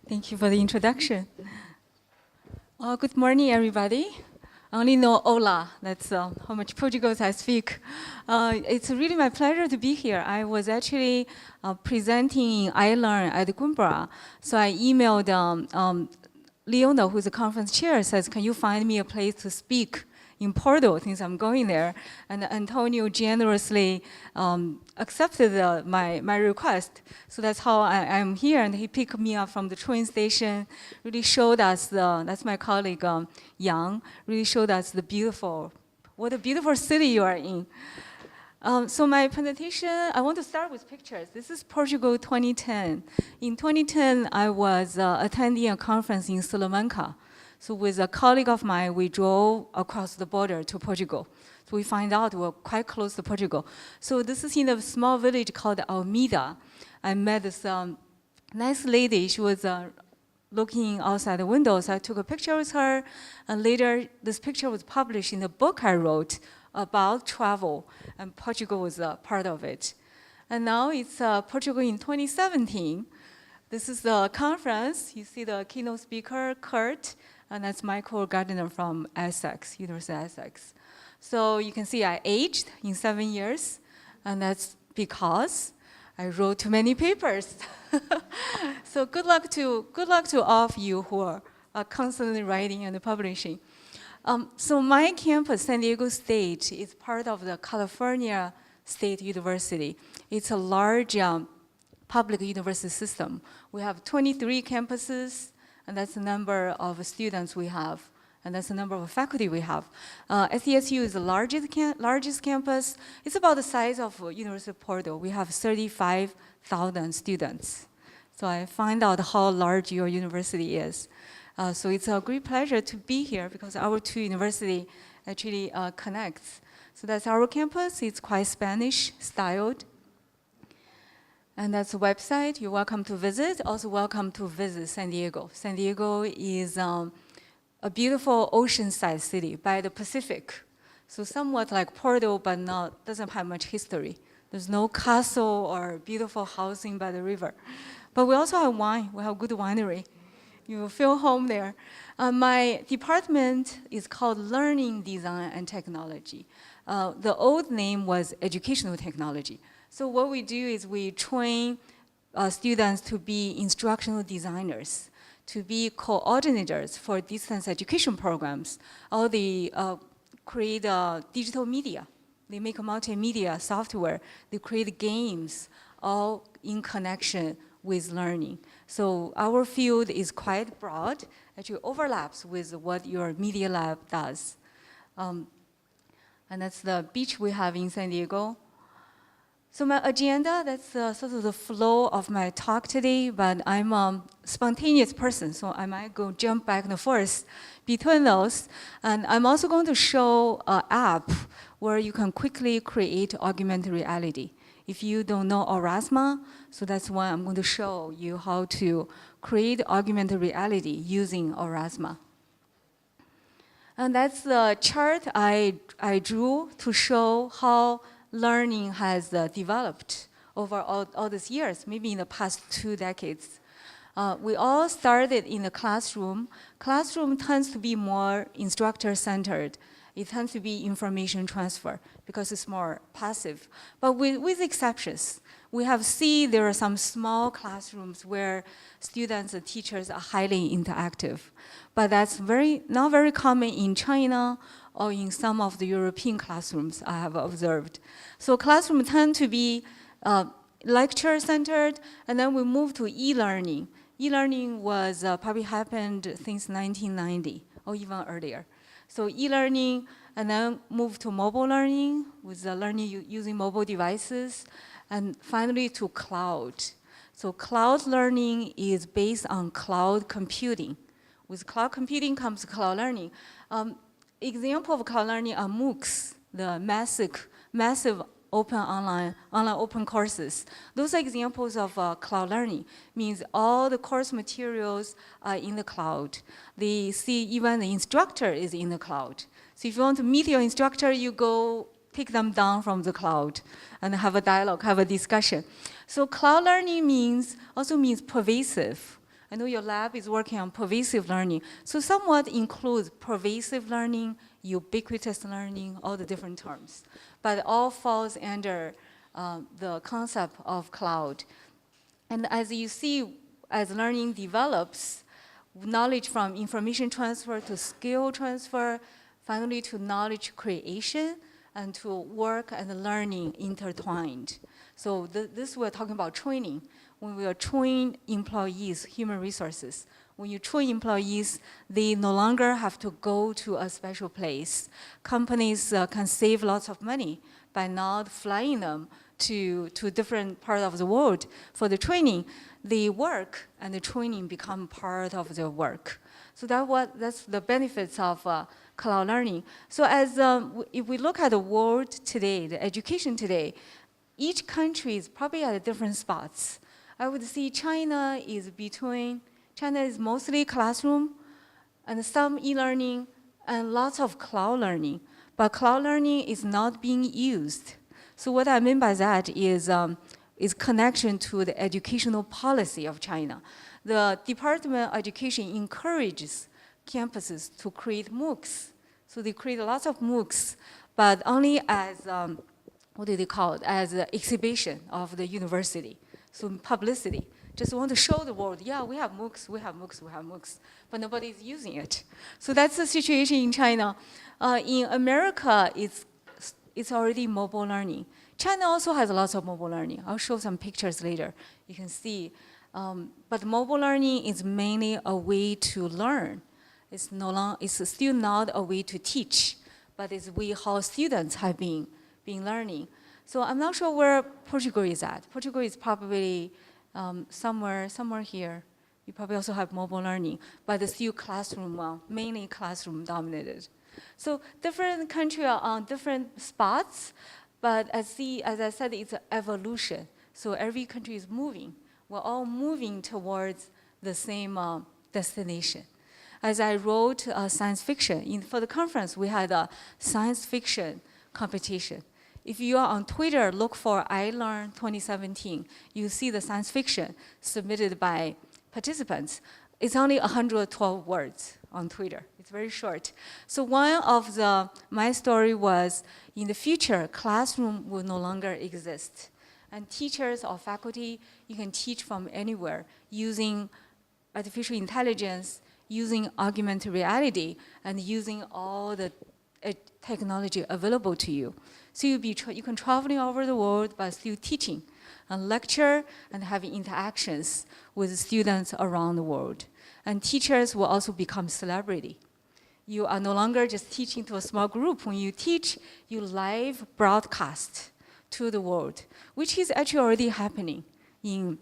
Thank you for the introduction. Good morning, everybody. I only know Ola. That's how much Portuguese I speak. It's really my pleasure to be here. I was actually presenting in iLearn at Gumbra. So I emailed Leona, who's the conference chair, says, can you find me a place to speak in Porto, since I'm going there? And Antonio generously accepted my request. So that's how I'm here, and he picked me up from the train station, really showed us that's my colleague Yang, really showed us what a beautiful city you are in. So my presentation, I want to start with pictures. This is Portugal 2010. In 2010, I was attending a conference in Salamanca. So with a colleague of mine, we drove across the border to Portugal. So we find out we're quite close to Portugal. So this is in a small village called Almeida. I met this nice lady. She was looking outside the window, so I took a picture with her. And later, this picture was published in a book I wrote about travel, and Portugal was a part of it. And now it's Portugal in 2017. This is the conference. You see the keynote speaker, Kurt, and that's Michael Gardner from Essex, University of Essex. So you can see I aged in 7 years, and that's because I wrote too many papers. So good luck to all of you who are constantly writing and publishing. So my campus, San Diego State, is part of the California State University. It's a large public university system. We have 23 campuses, and that's the number of students we have, and that's the number of faculty we have. SDSU is the largest campus. It's about the size of University of Porto. We have 35,000 students. So I find out how large your university is. So it's a great pleasure to be here because our two universities actually connects. So that's our campus. It's quite Spanish styled. And that's the website. You're welcome to visit. Also welcome to visit San Diego. San Diego is a beautiful oceanside city by the Pacific. So somewhat like Porto, but doesn't have much history. There's no castle or beautiful housing by the river. But we also have wine. We have good winery. You will feel home there. My department is called Learning Design and Technology. The old name was Educational Technology. So what we do is we train students to be instructional designers, to be coordinators for distance education programs, or they create digital media. They make a multimedia software. They create games, all in connection with learning. So our field is quite broad. Actually overlaps with what your media lab does. And that's the beach we have in San Diego. So my agenda, that's sort of the flow of my talk today, but I'm a spontaneous person, so I might jump back and forth between those. And I'm also going to show an app where you can quickly create augmented reality. If you don't know Aurasma, so that's why I'm going to show you how to create augmented reality using Aurasma. And that's the chart I drew to show how learning has developed over all these years, maybe in the past 2 decades. We all started in the classroom. Classroom tends to be more instructor-centered. It tends to be information transfer because it's more passive. But with exceptions, we have seen there are some small classrooms where students and teachers are highly interactive. But that's not very common in China or in some of the European classrooms I have observed. So classrooms tend to be lecture-centered, and then we move to e-learning. E-learning was probably happened since 1990 or even earlier. So e-learning, and then move to mobile learning with learning using mobile devices, and finally to cloud. So cloud learning is based on cloud computing. With cloud computing comes cloud learning. Example of cloud learning are MOOCs, the massive open online open courses. Those are examples of cloud learning. Means all the course materials are in the cloud. They see even the instructor is in the cloud. So if you want to meet your instructor, you go take them down from the cloud and have a dialogue, have a discussion. So cloud learning also means pervasive. I know your lab is working on pervasive learning. So somewhat includes pervasive learning, ubiquitous learning, all the different terms. But it all falls under the concept of cloud. And as you see, as learning develops, knowledge from information transfer to skill transfer, finally to knowledge creation, and to work and learning intertwined. So this we're talking about training. When we are training employees, human resources, when you train employees, they no longer have to go to a special place. Companies can save lots of money by not flying them to different parts of the world for the training. The work and the training become part of their work. So that's the benefits of cloud learning. So if we look at the world today, the education today, each country is probably at different spots. I would see China is mostly classroom and some e-learning and lots of cloud learning. But cloud learning is not being used. So what I mean by that is connection to the educational policy of China. The Department of Education encourages campuses to create MOOCs. So they create lots of MOOCs, but only as, what do they call it, as an exhibition of the university. So publicity, just want to show the world, yeah, we have MOOCs, we have MOOCs, we have MOOCs, but nobody is using it. So that's the situation in China. In America, it's already mobile learning. China also has lots of mobile learning. I'll show some pictures later. You can see. But mobile learning is mainly a way to learn. It's still not a way to teach, but it's how students have been learning. So I'm not sure where Portugal is at. Portugal is probably somewhere here. You probably also have mobile learning, but it's still classroom, mainly classroom dominated. So different countries are on different spots, but as I said, it's an evolution. So every country is moving. We're all moving towards the same destination. As I wrote science fiction, for the conference, we had a science fiction competition. If you are on Twitter, look for iLearn 2017. You see the science fiction submitted by participants. It's only 112 words on Twitter. It's very short. So one of my story was, in the future, classroom will no longer exist. And teachers or faculty, you can teach from anywhere using artificial intelligence, using augmented reality, and using all the technology available to you. So you can traveling over the world, but still teaching and lecture and having interactions with students around the world. And teachers will also become celebrity. You are no longer just teaching to a small group. When you teach, you live broadcast to the world, which is actually already happening in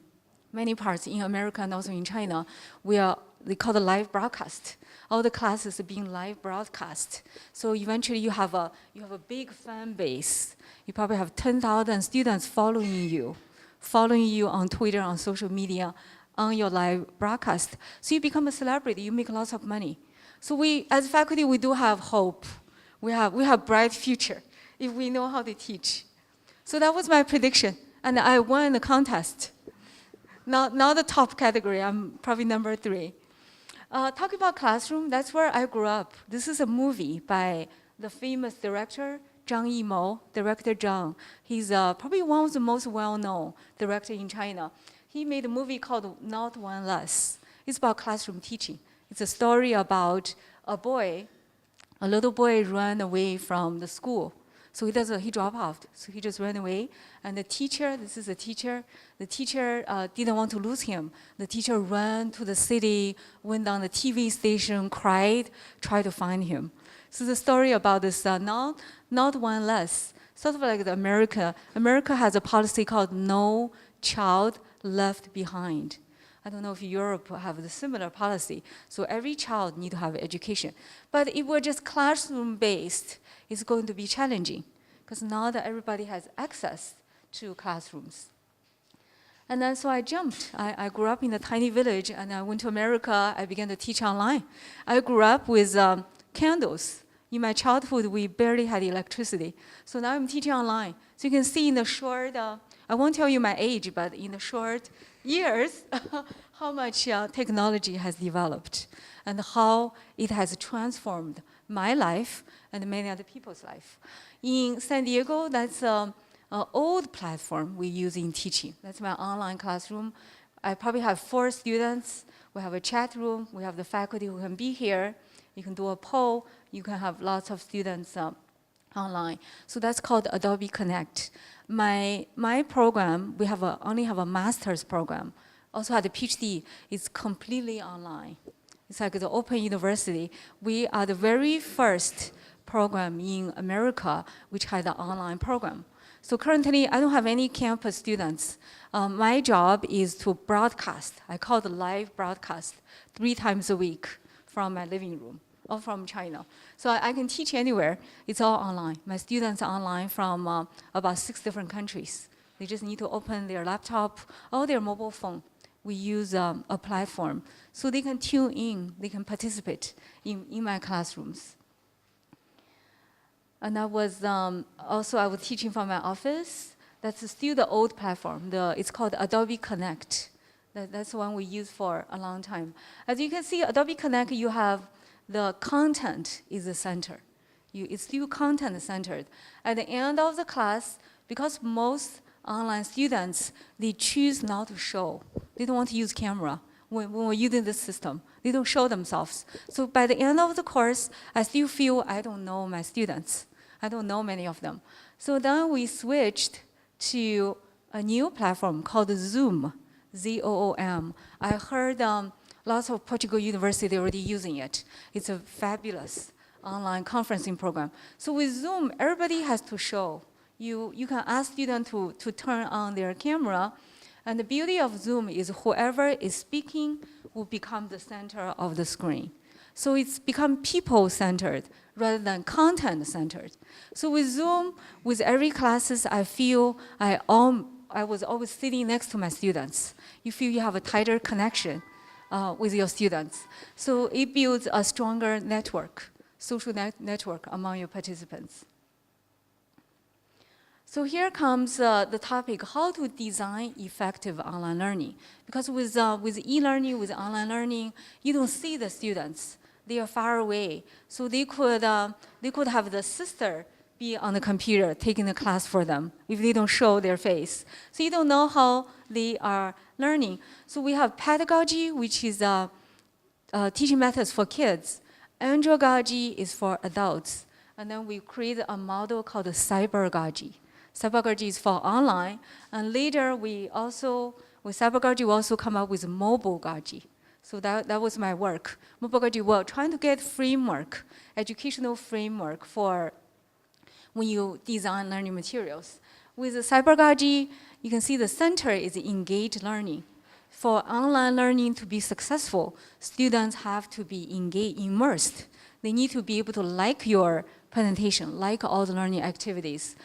many parts in America and also in China. They call it live broadcast. All the classes are being live broadcast. So eventually you have a big fan base. You probably have 10,000 students following you on Twitter, on social media, on your live broadcast. So you become a celebrity, you make lots of money. So we, as faculty, we do have hope. We have bright future if we know how to teach. So that was my prediction, and I won the contest. Not the top category, I'm probably number 3. Talking about classroom, that's where I grew up. This is a movie by the famous director, Zhang Yimou, director Zhang. He's probably one of the most well-known directors in China. He made a movie called Not One Less. It's about classroom teaching. It's a story about a little boy ran away from the school. So he dropped out. So he just ran away. And the teacher, this is a teacher, the teacher didn't want to lose him. The teacher ran to the city, went down the TV station, cried, tried to find him. So the story about this, not one less, sort of like America. America has a policy called No Child Left Behind. I don't know if Europe have a similar policy. So every child needs to have education. But if we're just classroom-based, it's going to be challenging because not everybody has access to classrooms. And then so I jumped. I grew up in a tiny village and I went to America. I began to teach online. I grew up with candles. In my childhood, we barely had electricity. So now I'm teaching online. So you can see in the short, I won't tell you my age, but in the short years, how much technology has developed and how it has transformed my life and many other people's life. In San Diego, that's an old platform we use in teaching. That's my online classroom. I probably have 4 students. We have a chat room. We have the faculty who can be here. You can do a poll. You can have lots of students online. So that's called Adobe Connect. My program, we have only have a master's program. Also had a PhD. It's completely online. It's like the Open University. We are the very first program in America which had an online program. So currently, I don't have any campus students. My job is to broadcast. I call it live broadcast 3 times a week from my living room or from China. So I can teach anywhere. It's all online. My students are online from about 6 different countries. They just need to open their laptop or their mobile phone. We use a platform so they can tune in, they can participate in my classrooms. And I was also, I was teaching from my office. That's still the old platform. It's called Adobe Connect. That's the one we use for a long time. As you can see, Adobe Connect, you have the content is the center. It's still content centered. At the end of the class, because most online students, they choose not to show. They don't want to use camera when we're using this system. They don't show themselves. So by the end of the course, I still feel I don't know my students. I don't know many of them. So then we switched to a new platform called Zoom, Z-O-O-M. I heard lots of Portugal universities already using it. It's a fabulous online conferencing program. So with Zoom, everybody has to show. You can ask students to turn on their camera. And the beauty of Zoom is whoever is speaking will become the center of the screen. So it's become people-centered rather than content-centered. So with Zoom, with every classes, I feel I was always sitting next to my students. You feel you have a tighter connection with your students. So it builds a stronger network, social network among your participants. So here comes the topic, how to design effective online learning. Because with e-learning, with online learning, you don't see the students. They are far away. So they could have the sister be on the computer taking the class for them if they don't show their face. So you don't know how they are learning. So we have pedagogy, which is teaching methods for kids. Gaji is for adults. And then we create a model called Gaji. Gaji is for online. And later, with Gaji, we also come up with mobile Gaji. So that was my work. Mobile Gaji, well, trying to get framework, educational framework for when you design learning materials. With the Gaji, you can see the center is engaged learning. For online learning to be successful, students have to be engaged, immersed. They need to be able to like your presentation, like all the learning activities.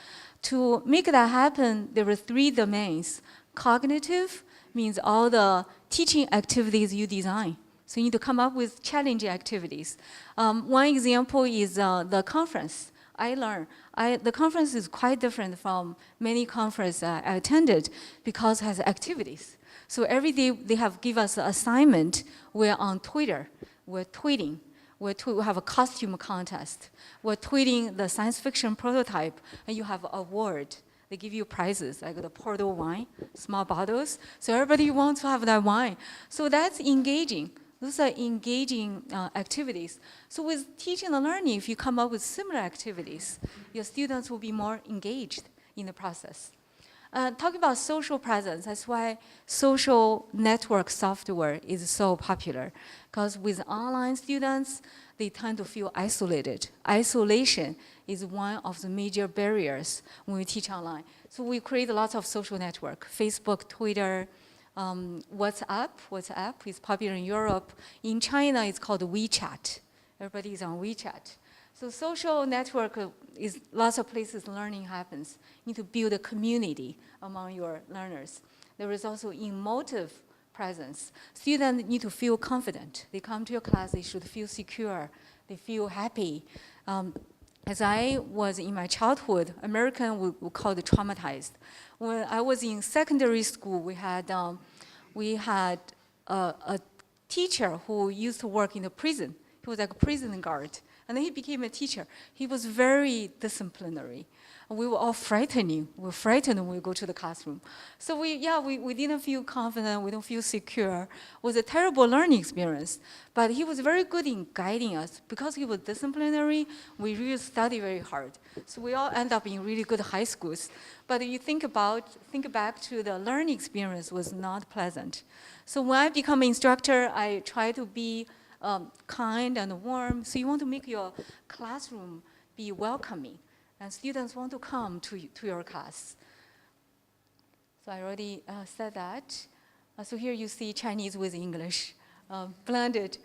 To make that happen, there were 3 domains. Cognitive means all the teaching activities you design. So you need to come up with challenging activities. One example is the conference. The conference is quite different from many conferences I attended because it has activities. So every day they give us an assignment. We're on Twitter. We're tweeting. We have a costume contest. We're tweeting the science fiction prototype, and you have an award. They give you prizes, like the U.Porto wine, small bottles. So everybody wants to have that wine. So that's engaging. Those are engaging activities. So with teaching and learning, if you come up with similar activities, your students will be more engaged in the process. Talking about social presence, that's why social network software is so popular. Because with online students, they tend to feel isolated. Isolation is one of the major barriers when we teach online. So we create lots of social network, Facebook, Twitter, WhatsApp. WhatsApp is popular in Europe. In China, it's called WeChat. Everybody is on WeChat. So social network is lots of places learning happens. You need to build a community among your learners. There is also emotive presence. Students need to feel confident. They come to your class, they should feel secure. They feel happy. As I was in my childhood, American would call it traumatized. When I was in secondary school, we had we had a teacher who used to work in a prison. He was like a prison guard. And then he became a teacher. He was very disciplinary. We were all frightening. We were frightened when we go to the classroom. So we didn't feel confident. We don't feel secure. It was a terrible learning experience. But he was very good in guiding us. Because he was disciplinary, we really studied very hard. So we all end up in really good high schools. But if you think back to the learning experience was not pleasant. So when I become an instructor, I try to be kind and warm. So you want to make your classroom be welcoming. And students want to come to your class. So I already said that. So here you see Chinese with English blended.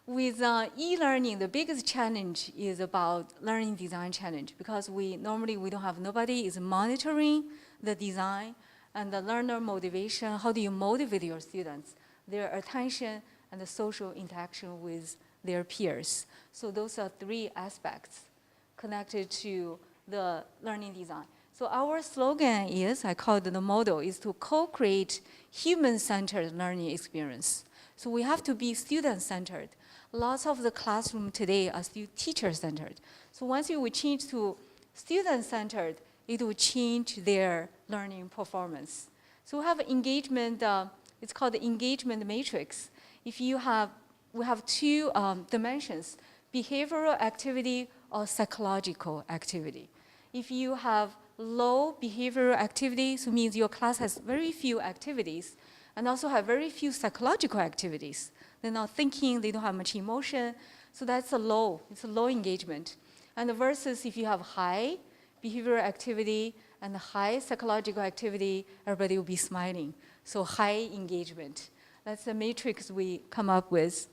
With e-learning, the biggest challenge is about learning design challenge because normally we don't have nobody is monitoring the design and the learner motivation. How do you motivate your students, their attention and the social interaction with their peers? So those are three aspects connected to the learning design. So our slogan is, I call it the model, is to co-create human-centered learning experience. So we have to be student-centered. Lots of the classroom today are still teacher-centered. So once we change to student-centered, it will change their learning performance. So we have engagement, it's called the engagement matrix. We have two dimensions, behavioral activity or psychological activity. If you have low behavioral activity, so it means your class has very few activities and also have very few psychological activities. They're not thinking, they don't have much emotion, so that's it's a low engagement. And versus if you have high behavioral activity and high psychological activity, everybody will be smiling. So high engagement. That's the matrix we come up with.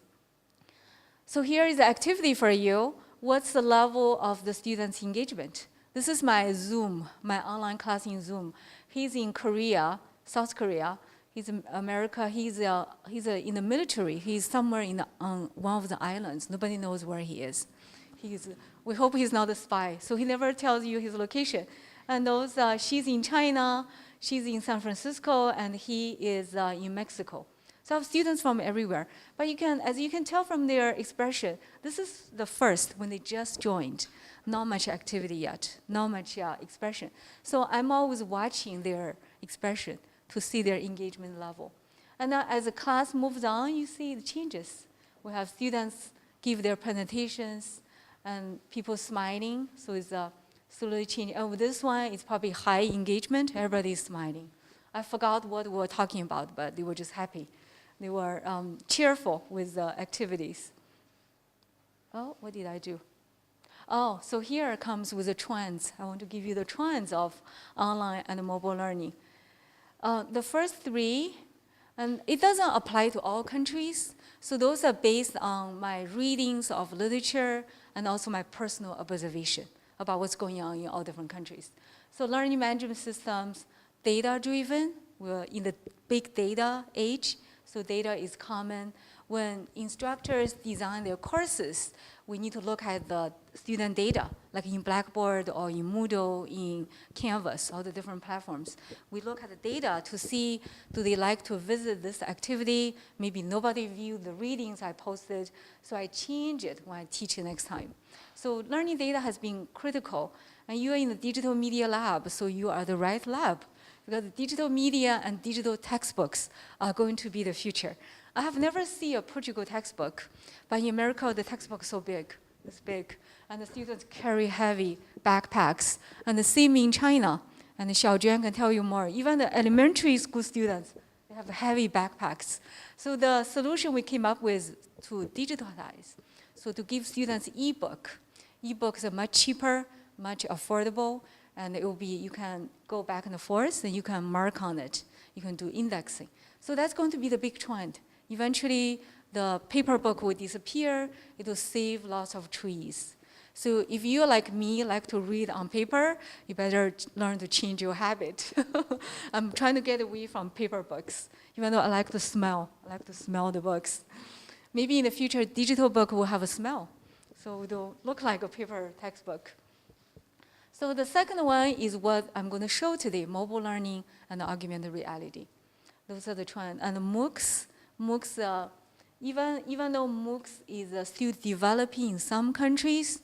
So here is the activity for you. What's the level of the students' engagement? This is my Zoom, my online class in Zoom. He's in Korea, South Korea. He's in America. He's in the military. He's somewhere on one of the islands. Nobody knows where he is. We hope he's not a spy. So he never tells you his location. And she's in China, she's in San Francisco, and he is in Mexico. So I have students from everywhere. But as you can tell from their expression, this is the first when they just joined. Not much activity yet, not much expression. So I'm always watching their expression to see their engagement level. And now as the class moves on, you see the changes. We have students give their presentations and people smiling, so it's slowly changing. Oh, this one is probably high engagement, everybody is smiling. I forgot what we were talking about, but they were just happy. They were cheerful with the activities. Oh, what did I do? Oh, so here comes with the trends. I want to give you the trends of online and mobile learning. The first three, and it doesn't apply to all countries, so those are based on my readings of literature and also my personal observation about what's going on in all different countries. So learning management systems, data-driven, we're in the big data age, so data is common. When instructors design their courses, we need to look at the student data, like in Blackboard or in Moodle, in Canvas, all the different platforms. We look at the data to see, do they like to visit this activity? Maybe nobody viewed the readings I posted, so I change it when I teach it next time. So learning data has been critical. And you are in the digital media lab, so you are the right lab. Because digital media and digital textbooks are going to be the future. I have never seen a Portugal textbook, but in America, the textbook is so big. It's big. And the students carry heavy backpacks. And the same in China. And Xiaojuan can tell you more. Even the elementary school students, they have heavy backpacks. So the solution we came up with to digitalize, so to give students e-book. E-books are much cheaper, much affordable, and it will be, you can go back and forth, and you can mark on it. You can do indexing. So that's going to be the big trend. Eventually, the paper book will disappear. It will save lots of trees. So if you, like me, like to read on paper, you better learn to change your habit. I'm trying to get away from paper books, even though I like to smell. I like to smell the books. Maybe in the future, digital book will have a smell. So it will look like a paper textbook. So the second one is what I'm going to show today, mobile learning and augmented reality. Those are the trends. And MOOCs, even though MOOCs is still developing in some countries,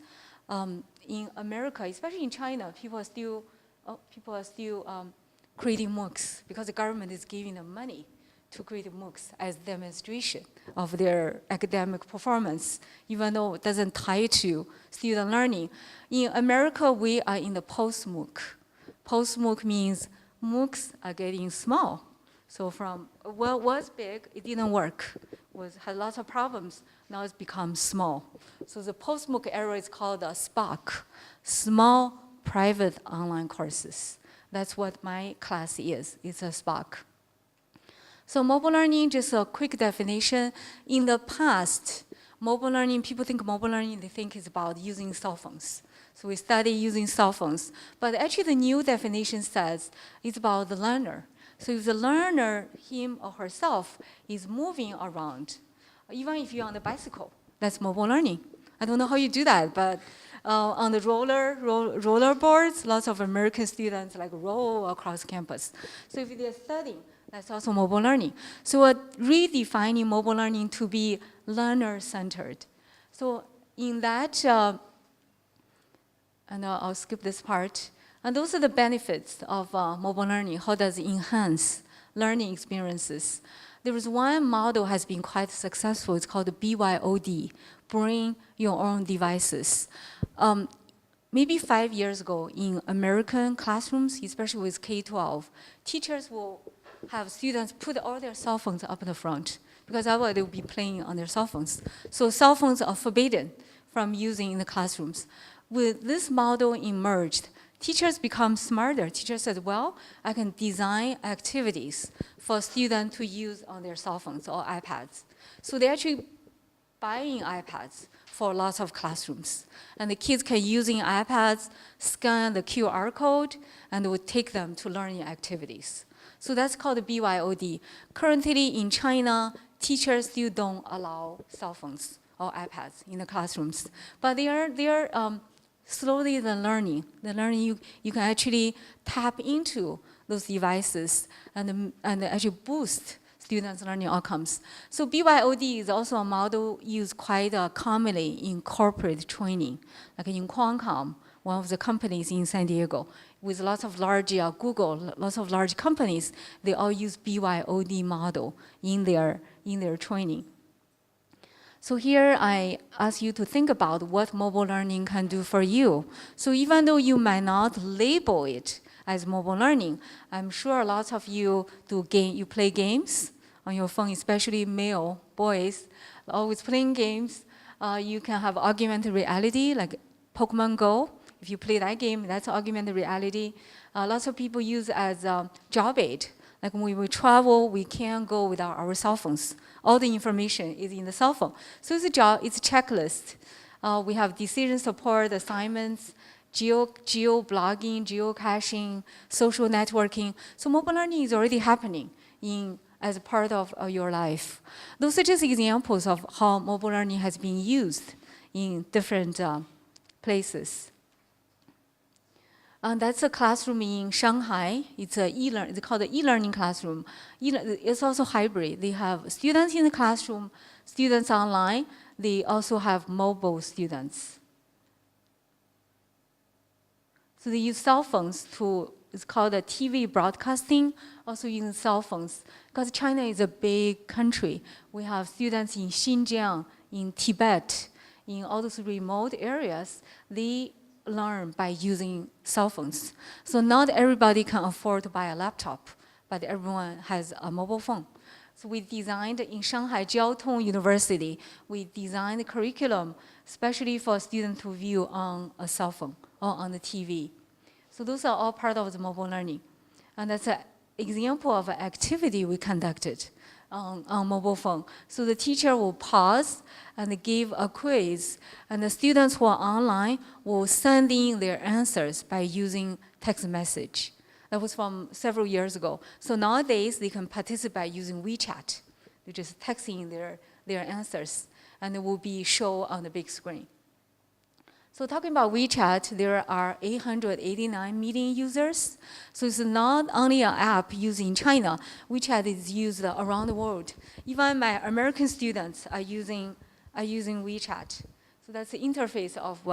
in America, especially in China, people are still creating MOOCs because the government is giving them money to create MOOCs as demonstration of their academic performance, even though it doesn't tie to student learning. In America, we are in the post-MOOC. Post-MOOC means MOOCs are getting small. So from what was big, it didn't work, had lots of problems. Now it's become small. So the post-MOOC era is called a SPOC, Small Private Online Courses. That's what my class is. It's a SPOC. So mobile learning, just a quick definition. In the past, mobile learning, people think mobile learning, they think it's about using cell phones. So we study using cell phones. But actually the new definition says it's about the learner. So if the learner, him or herself, is moving around, even if you're on the bicycle, that's mobile learning. I don't know how you do that, but on the roller boards, lots of American students like roll across campus. So if they're studying, that's also mobile learning. So we're redefining mobile learning to be learner-centered. So in that, and I'll skip this part. And those are the benefits of mobile learning. How does it enhance learning experiences? There was one model has been quite successful. It's called the BYOD, Bring Your Own Devices. Maybe 5 years ago, in American classrooms, especially with K-12, teachers will have students put all their cell phones up in the front because otherwise they will be playing on their cell phones. So cell phones are forbidden from using in the classrooms. With this model emerged, teachers become smarter. Teachers said, well, I can design activities for students to use on their cell phones or iPads. So they're actually buying iPads for lots of classrooms. And the kids can, using iPads, scan the QR code, and it would take them to learning activities. So that's called the BYOD. Currently in China, teachers still don't allow cell phones or iPads in the classrooms. But they are slowly the learning you can actually tap into those devices and actually boost students' learning outcomes. So BYOD is also a model used quite commonly in corporate training, like in Qualcomm, one of the companies in San Diego, with lots of large Google, lots of large companies, they all use BYOD model in their training. So here I ask you to think about what mobile learning can do for you. So even though you might not label it as mobile learning, I'm sure lots of you you play games on your phone, especially male boys, always playing games. You can have augmented reality, like Pokemon Go. If you play that game, that's augmented reality. Lots of people use as job aid. Like when we travel, we can't go without our cell phones. All the information is in the cell phone. So it's a checklist. We have decision support, assignments, geo-blogging, geocaching, social networking. So mobile learning is already happening as a part of your life. Those are just examples of how mobile learning has been used in different places. That's a classroom in Shanghai. It's called the e-learning classroom. It's also hybrid. They have students in the classroom, students online. They also have mobile students. So they use cell phones it's called a TV broadcasting, also using cell phones. Because China is a big country. We have students in Xinjiang, in Tibet, in all those remote areas. They learn by using cell phones. So not everybody can afford to buy a laptop, but everyone has a mobile phone. So we designed in Shanghai Jiaotong University, we designed a curriculum especially for students to view on a cell phone or on the TV. So those are all part of the mobile learning. And that's an example of an activity we conducted on mobile phone. So the teacher will pause and give a quiz, and the students who are online will send in their answers by using text message. That was from several years ago. So nowadays, they can participate using WeChat. They just text in their answers, and it will be shown on the big screen. So talking about WeChat, there are 889 million users. So it's not only an app used in China. WeChat is used around the world. Even my American students are using WeChat. So that's the interface of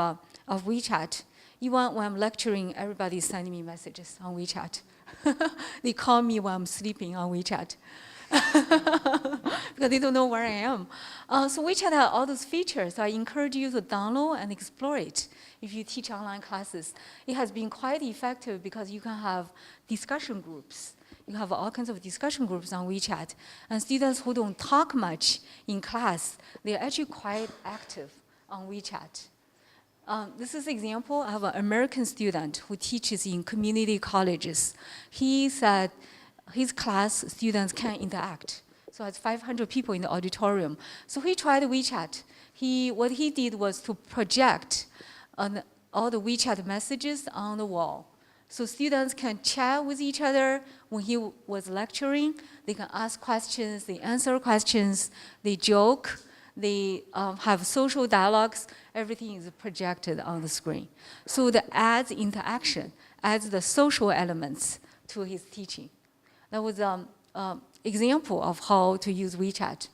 WeChat. Even when I'm lecturing, everybody's sending me messages on WeChat. They call me when I'm sleeping on WeChat. Because they don't know where I am. So WeChat has all those features. So I encourage you to download and explore it if you teach online classes. It has been quite effective because you can have discussion groups. You have all kinds of discussion groups on WeChat. And students who don't talk much in class, they're actually quite active on WeChat. This is an example. I have an American student who teaches in community colleges. He said his class students can interact. So it's 500 people in the auditorium. So he tried WeChat. What he did was to project all the WeChat messages on the wall. So students can chat with each other when he was lecturing. They can ask questions, they answer questions, they joke, they have social dialogues. Everything is projected on the screen. So that adds interaction, adds the social elements to his teaching. That was an example of how to use WeChat.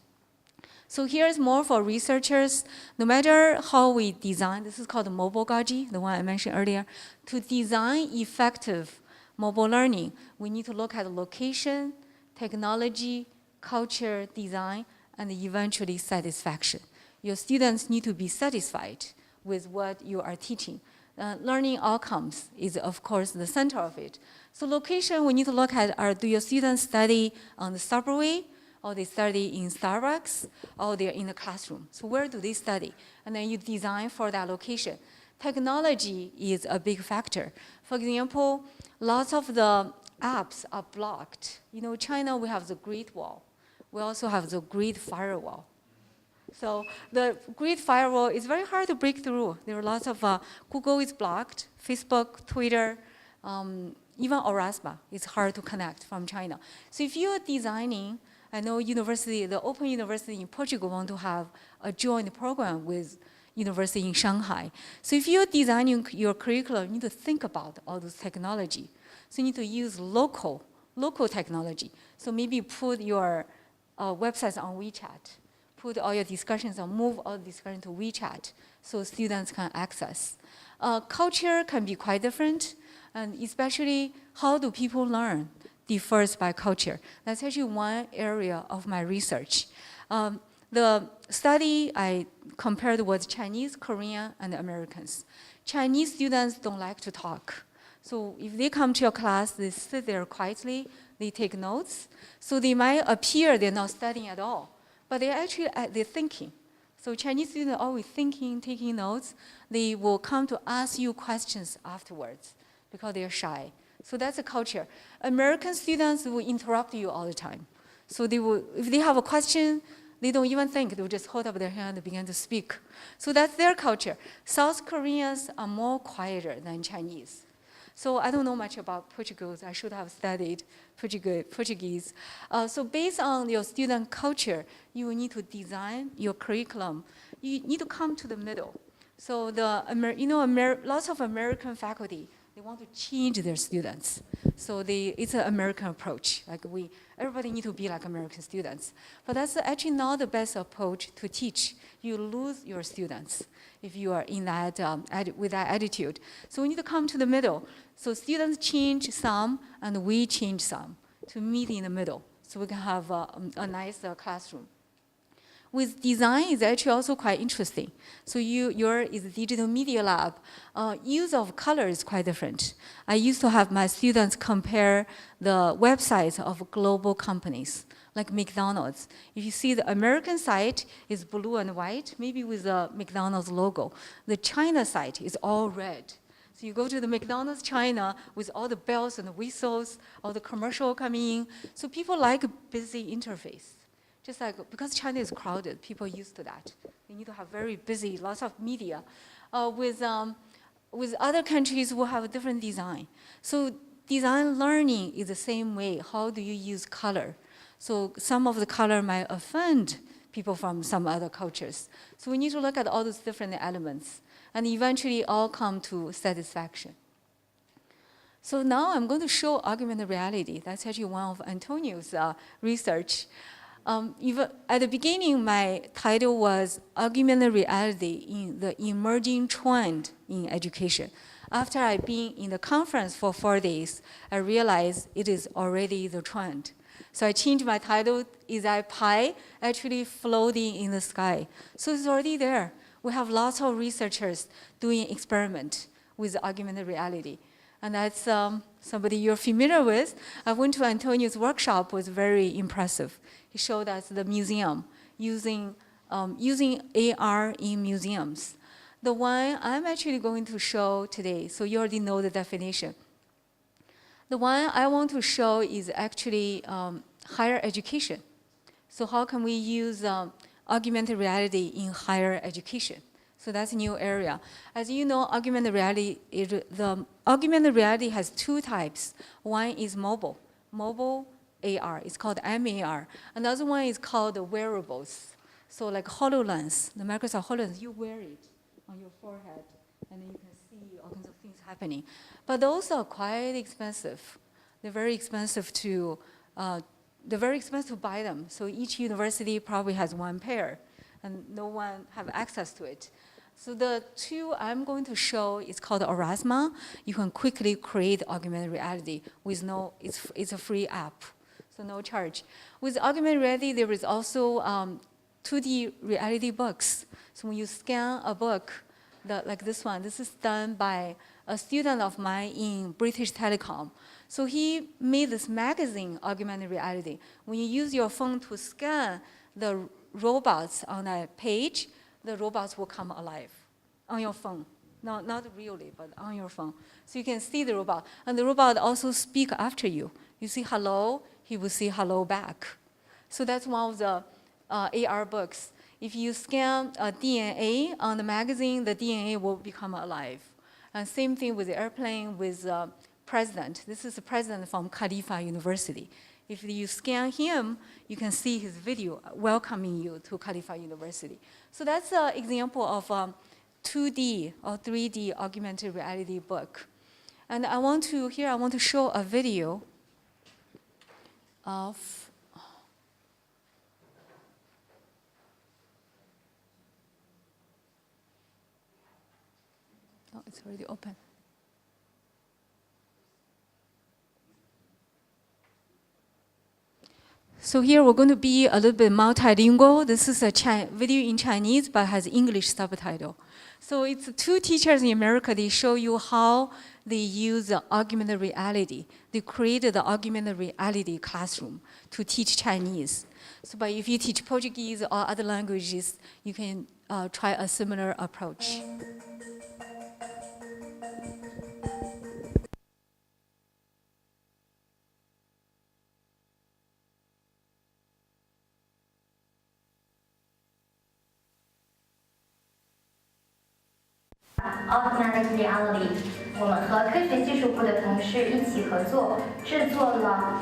So here's more for researchers. No matter how we design, this is called the mobile Gaji, the one I mentioned earlier. To design effective mobile learning, we need to look at location, technology, culture, design, and eventually satisfaction. Your students need to be satisfied with what you are teaching. Learning outcomes is, of course, the center of it. So location, we need to look at, do your students study on the subway, or they study in Starbucks, or they're in the classroom? So where do they study? And then you design for that location. Technology is a big factor. For example, lots of the apps are blocked. You know, China, we have the Great Wall. We also have the Great Firewall. So the Great Firewall is very hard to break through. There are lots of, Google is blocked, Facebook, Twitter, even Orasma is hard to connect from China. So if you're designing, I know university, the Open University in Portugal want to have a joint program with university in Shanghai. So if you're designing your curriculum, you need to think about all this technology. So you need to use local technology. So maybe put your websites on WeChat, put all your discussions on, move all the discussion to WeChat so students can access. Culture can be quite different, and especially how do people learn differs by culture. That's actually one area of my research. The study I compared was Chinese, Korean, and Americans. Chinese students don't like to talk. So if they come to your class, they sit there quietly, they take notes. So they might appear they're not studying at all, but they're thinking. So Chinese students are always thinking, taking notes. They will come to ask you questions afterwards because they're shy. So that's a culture. American students will interrupt you all the time. So they will, if they have a question, they don't even think, they'll just hold up their hand and begin to speak. So that's their culture. South Koreans are more quieter than Chinese. So I don't know much about Portuguese. I should have studied Portuguese. So based on your student culture, you will need to design your curriculum. You need to come to the middle. So lots of American faculty, they want to change their students. So it's an American approach. Like everybody need to be like American students. But that's actually not the best approach to teach. You lose your students if you are in that, with that attitude. So we need to come to the middle. So students change some, and we change some to meet in the middle. So we can have a nice classroom. With design is actually also quite interesting. So yours is a digital media lab. Use of color is quite different. I used to have my students compare the websites of global companies, like McDonald's. If you see the American site is blue and white, maybe with the McDonald's logo. The China site is all red. So you go to the McDonald's China with all the bells and the whistles, all the commercial coming in. So people like a busy interface. Just like, because China is crowded, people are used to that. They need to have very busy, lots of media. With other countries, we'll have a different design. So design learning is the same way. How do you use color? So some of the color might offend people from some other cultures. So we need to look at all those different elements and eventually all come to satisfaction. So now I'm going to show augmented reality. That's actually one of Antonio's research. Even at the beginning, my title was Augmented Reality in the Emerging Trend in Education. After I've been in the conference for 4 days, I realized it is already the trend. So I changed my title, Is that pie actually floating in the sky? So it's already there. We have lots of researchers doing experiment with augmented reality. And that's somebody you're familiar with. I went to Antonio's workshop, was very impressive. He showed us the museum using AR in museums. The one I'm actually going to show today, so you already know the definition. The one I want to show is actually higher education. So how can we use augmented reality in higher education? So that's a new area. As you know, augmented reality has 2 types. One is mobile AR, it's called MAR. Another one is called wearables. So like HoloLens, the Microsoft HoloLens, you wear it on your forehead, and then you can see all kinds of things happening. But those are quite expensive. They're very expensive to buy them. So each university probably has 1 pair, and no one have access to it. So the 2 I'm going to show is called Aurasma. You can quickly create augmented reality with it's a free app, so no charge. With augmented reality, there is also 2D reality books. So when you scan a book, like this one, this is done by a student of mine in British Telecom. So he made this magazine, augmented reality. When you use your phone to scan the robots on a page, the robots will come alive on your phone. No, not really, but on your phone. So you can see the robot. And the robot also speak after you. You say hello, he will say hello back. So that's one of the AR books. If you scan a DNA on the magazine, the DNA will become alive. And same thing with the airplane with president. This is the president from Khalifa University. If you scan him, you can see his video welcoming you to Khalifa University. So that's an example of 2D or 3D augmented reality book. And I want to show a video of, oh, it's already open. So here we're going to be a little bit multilingual. This is a video in Chinese, but has English subtitle. So it's 2 teachers in America. They show you how they use augmented reality. They created the augmented reality classroom to teach Chinese. So, but if you teach Portuguese or other languages, you can try a similar approach. Augmented Reality， 我们和科学技术部的同事一起合作，制作了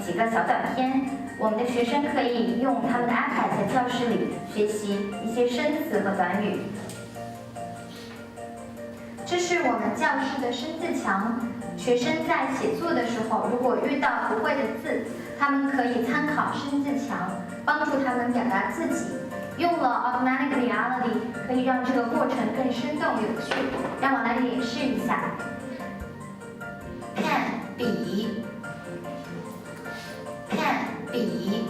几个小短片。我们的学生可以用他们的 iPad 在教室里学习一些生词和短语。这是我们教室的生字墙，学生在写作的时候，如果遇到不会的字，他们可以参考生字墙，帮助他们表达自己。用了 Augmented Reality 可以让这个过程更生动有趣。让我来演示一下。pen 笔 ，pen 笔。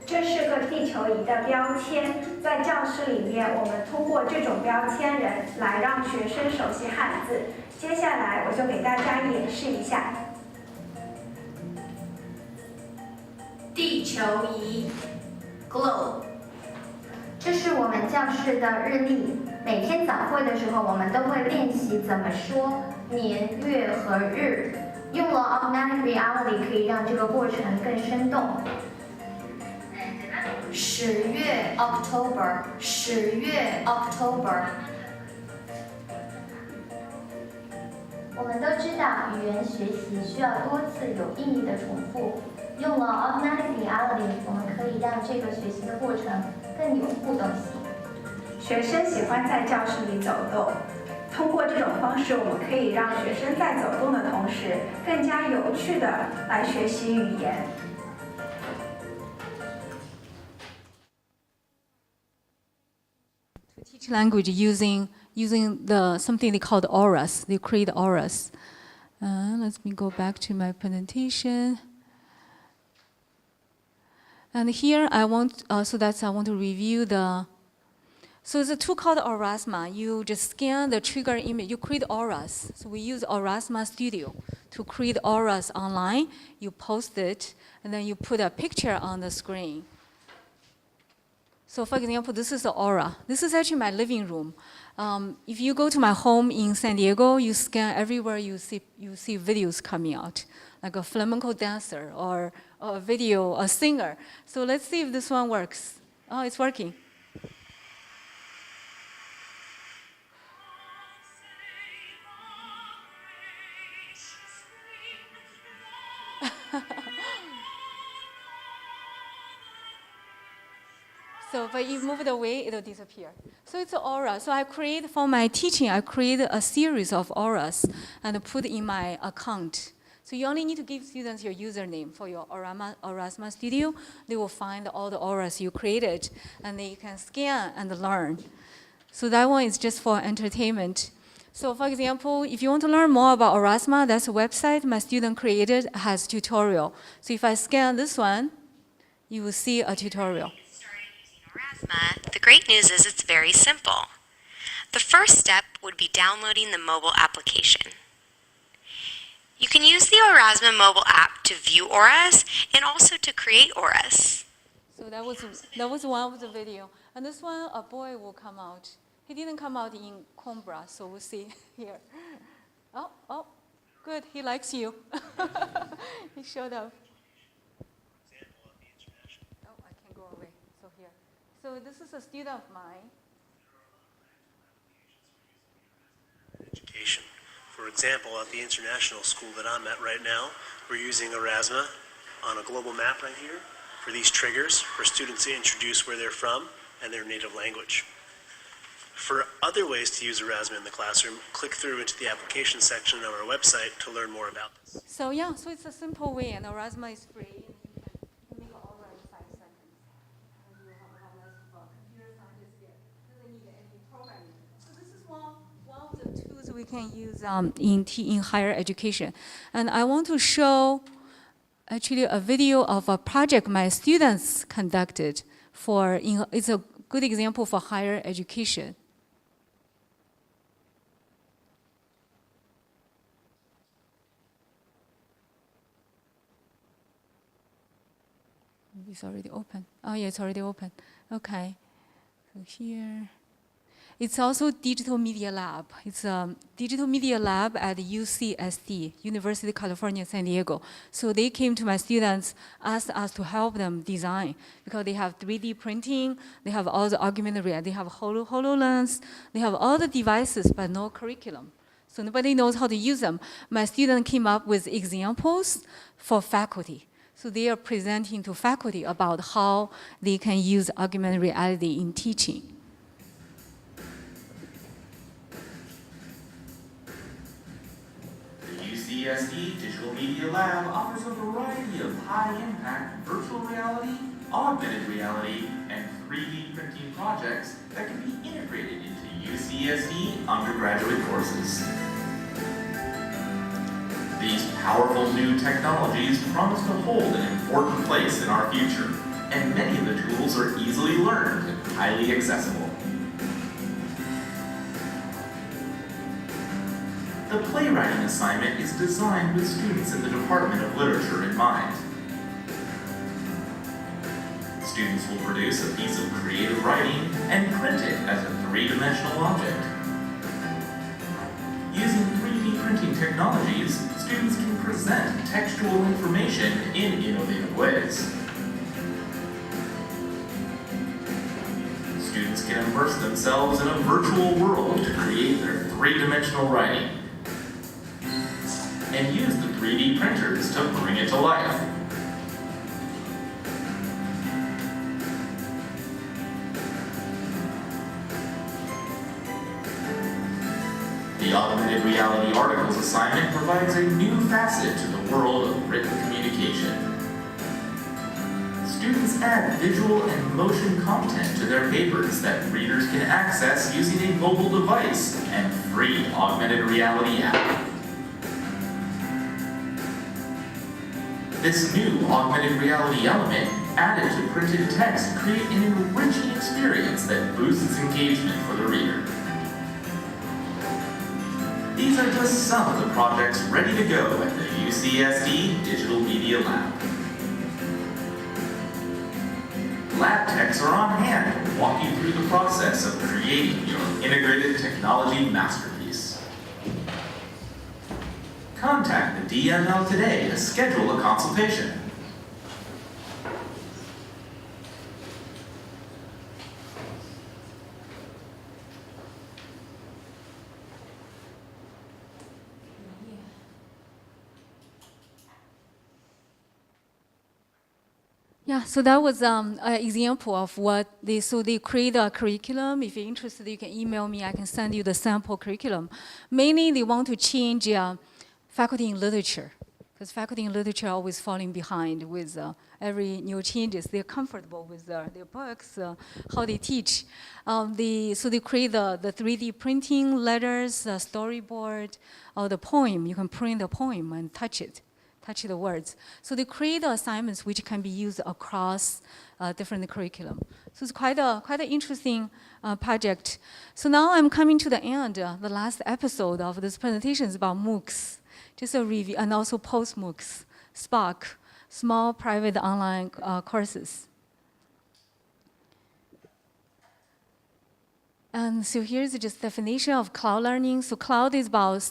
这是个地球仪的标签，在教室里面，我们通过这种标签人来让学生熟悉汉字。接下来我就给大家演示一下。地球仪 ，globe。这是我们教室的日历，每天早会的时候，我们都会练习怎么说年、月和日。用了 Augmented Reality 可以让这个过程更生动。10月 October， 10月 October。我们都知道，语言学习需要多次有意义的重复。用了 Augmented Reality， 我们可以让这个学习的过程更有互动性。学生喜欢在教室里走动，通过这种方式，我们可以让学生在走动的同时，更加有趣的来学习语言。To teach language using something they call auras. They create auras. Let me go back to my presentation. And here I want to review the. So the tool called Aurasma. You just scan the trigger image. You create auras. So we use Aurasma Studio to create auras online. You post it, and then you put a picture on the screen. So for example, this is the aura. This is actually my living room. If you go to my home in San Diego, you scan everywhere, you see videos coming out, like a flamenco dancer or a singer. So let's see if this one works. Oh, it's working. So if you move it away, it'll disappear. So it's an aura. So for my teaching, I create a series of auras and put in my account. So you only need to give students your username for your Aurasma Studio. They will find all the auras you created, and they can scan and learn. So that one is just for entertainment. So for example, if you want to learn more about Aurasma, that's a website my student created, has tutorial. So if I scan this one, you will see a tutorial. The great news is it's very simple. The first step would be downloading the mobile application. You can use the Aurasma mobile app to view auras and also to create auras. So that was one of the video. And this one, a boy will come out. He didn't come out in Coimbra, so we'll see here. Oh, good, he likes you. He showed up. I can go away, so here. So this is a student of mine. Education. For example, at the international school that I'm at right now, we're using Aurasma on a global map right here for these triggers for students to introduce where they're from and their native language. For other ways to use Aurasma in the classroom, click through into the application section of our website to learn more about this. So so it's a simple way, and Aurasma is free. And you can make an aura in 5 seconds. And you have less of a computer scientist here. Doesn't need any programming. So this is one of the tools we can use in higher education. And I want to show actually a video of a project my students conducted it's a good example for higher education. It's already open. Oh yeah, it's already open. Okay, so here. It's also Digital Media Lab. It's a Digital Media Lab at UCSD, University of California, San Diego. So they came to my students, asked us to help them design because they have 3D printing, they have all the augmented reality, they have HoloLens, they have all the devices but no curriculum. So nobody knows how to use them. My student came up with examples for faculty. So they are presenting to faculty about how they can use augmented reality in teaching. The UCSD Digital Media Lab offers a variety of high-impact virtual reality, augmented reality, and 3D printing projects that can be integrated into UCSD undergraduate courses. These powerful new technologies promise to hold an important place in our future, and many of the tools are easily learned and highly accessible. The playwriting assignment is designed with students in the Department of Literature in mind. Students will produce a piece of creative writing and print it as a three-dimensional object. Using 3D printing technologies, students can present textual information in innovative ways. Students can immerse themselves in a virtual world to create their three-dimensional writing and use the 3D printers to bring it to life. The Augmented Reality Articles assignment provides a new facet to the world of written communication. Students add visual and motion content to their papers that readers can access using a mobile device and free augmented reality app. This new augmented reality element added to printed text create an enriching experience that boosts engagement for the reader. These are just some of the projects ready to go at the UCSD Digital Media Lab. Lab techs are on hand to walk you through the process of creating your integrated technology masterpiece. Contact the DML today to schedule a consultation. Yeah, so that was an example of what they create a curriculum. If you're interested, you can email me. I can send you the sample curriculum. Mainly, they want to change faculty in literature, because faculty in literature are always falling behind with every new changes. They're comfortable with their books, how they teach. So they create the 3D printing letters, storyboard, or the poem. You can print the poem and touch the words. So they create assignments which can be used across different curriculum. So it's quite an interesting project. So now I'm coming to the end. The last episode of this presentation is about MOOCs, just a review, and also post-MOOCs, SPOC, small private online courses. And so here's just definition of cloud learning. So cloud is about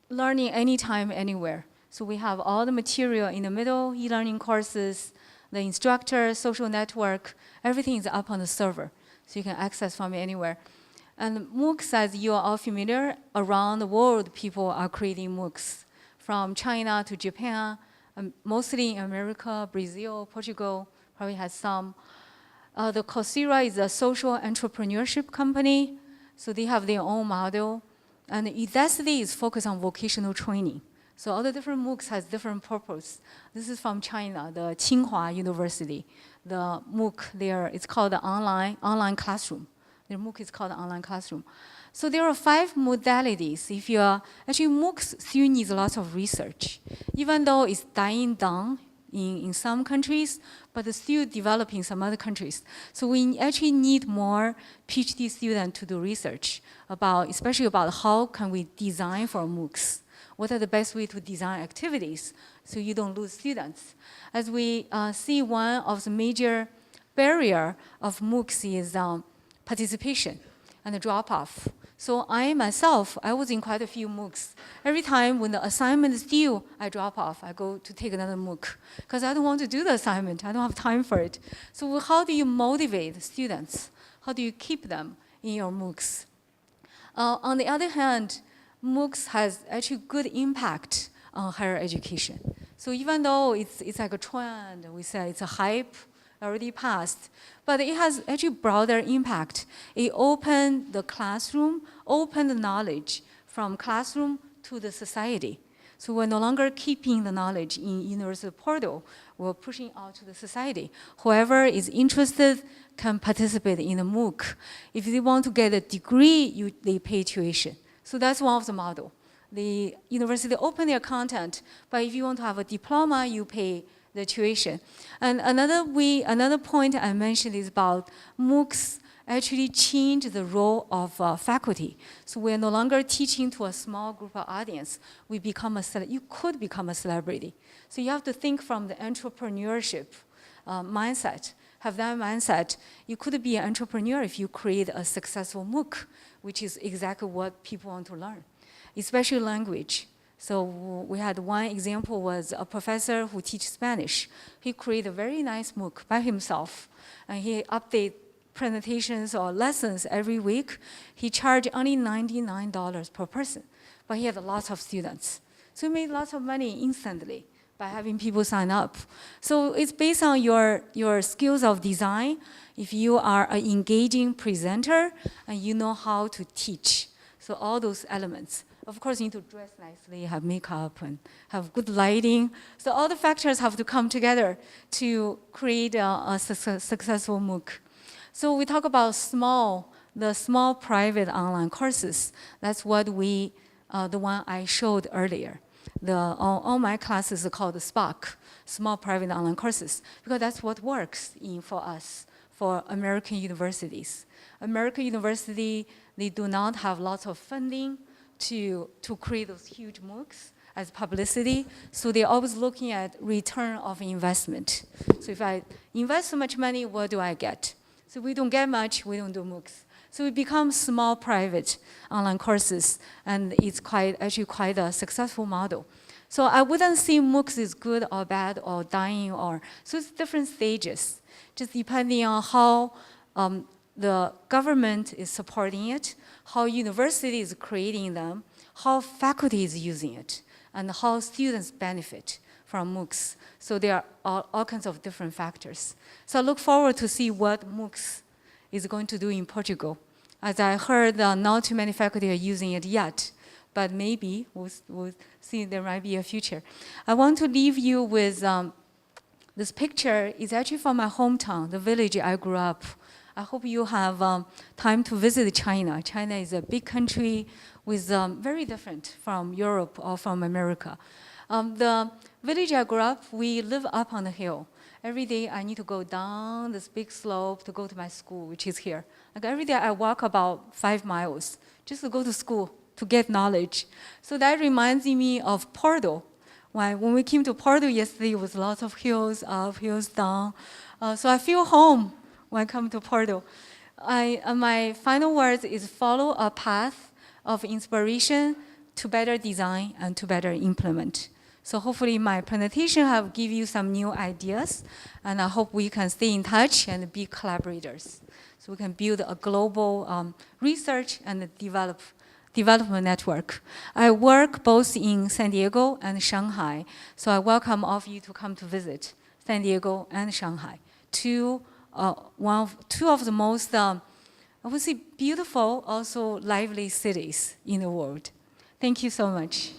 learning anytime, anywhere. So we have all the material in the middle, e-learning courses, the instructor, social network, everything is up on the server. So you can access from anywhere. And MOOCs, as you are all familiar, around the world, people are creating MOOCs. From China to Japan, mostly in America, Brazil, Portugal, probably has some. The Coursera is a social entrepreneurship company. So they have their own model. And Udacity is focused on vocational training. So all the different MOOCs has different purpose. This is from China, the Tsinghua University. The MOOC there, it's called the online classroom. The MOOC is called the online classroom. So there are 5 modalities. If you are, actually MOOCs still needs lots of research. Even though it's dying down in some countries, but it's still developing in some other countries. So we actually need more PhD students to do research about, especially about how can we design for MOOCs. What are the best way to design activities so you don't lose students? As we see, one of the major barrier of MOOCs is participation and the drop-off. So I myself, I was in quite a few MOOCs. Every time when the assignment is due, I drop off. I go to take another MOOC because I don't want to do the assignment. I don't have time for it. So how do you motivate students? How do you keep them in your MOOCs? On the other hand, MOOCs has actually good impact on higher education. So even though it's like a trend, we say it's a hype, already passed, but it has actually broader impact. It opened the classroom, opened the knowledge from classroom to the society. So we're no longer keeping the knowledge in university portal, we're pushing out to the society. Whoever is interested can participate in the MOOC. If they want to get a degree, they pay tuition. So that's one of the model. The university open their content, but if you want to have a diploma, you pay the tuition. And another point I mentioned is about MOOCs actually change the role of faculty. So we're no longer teaching to a small group of audience. You could become a celebrity. So you have to think from the entrepreneurship mindset. Have that mindset. You could be an entrepreneur if you create a successful MOOC, which is exactly what people want to learn, especially language. So we had one example was a professor who teaches Spanish. He created a very nice MOOC by himself, and he updates presentations or lessons every week. He charged only $99 per person, but he had lots of students. So he made lots of money instantly by having people sign up. So it's based on your skills of design. If you are an engaging presenter and you know how to teach, So all those elements. Of course, you need to dress nicely, have makeup, and have good lighting. So all the factors have to come together to create a successful MOOC. So we talk about the small private online courses. That's what the one I showed earlier. All my classes are called SPARC, small private online courses, because that's what works for us, for American universities. American university, they do not have lots of funding to create those huge MOOCs as publicity, so they're always looking at return of investment. So if I invest so much money, what do I get? So we don't get much, we don't do MOOCs. So it becomes small private online courses, and it's actually quite a successful model. So I wouldn't say MOOCs is good or bad or dying, so it's different stages, just depending on how the government is supporting it, how university is creating them, how faculty is using it, and how students benefit from MOOCs. So there are all kinds of different factors. So I look forward to see what MOOCs is going to do in Portugal. As I heard, not too many faculty are using it yet, but maybe we'll see there might be a future. I want to leave you with this picture. It's actually from my hometown, the village I grew up. I hope you have time to visit China. China is a big country with very different from Europe or from America. The village I grew up, we live up on the hill. Every day I need to go down this big slope to go to my school, which is here. Like every day I walk about 5 miles just to go to school, to get knowledge. So that reminds me of Porto. When we came to Porto yesterday, it was lots of hills up, hills down. So I feel home when I come to Porto. My final words is follow a path of inspiration to better design and to better implement. So hopefully my presentation have give you some new ideas, and I hope we can stay in touch and be collaborators. So we can build a global research and development network. I work both in San Diego and Shanghai, so I welcome all of you to come to visit San Diego and Shanghai, two of the most, I would say, beautiful, also lively cities in the world. Thank you so much.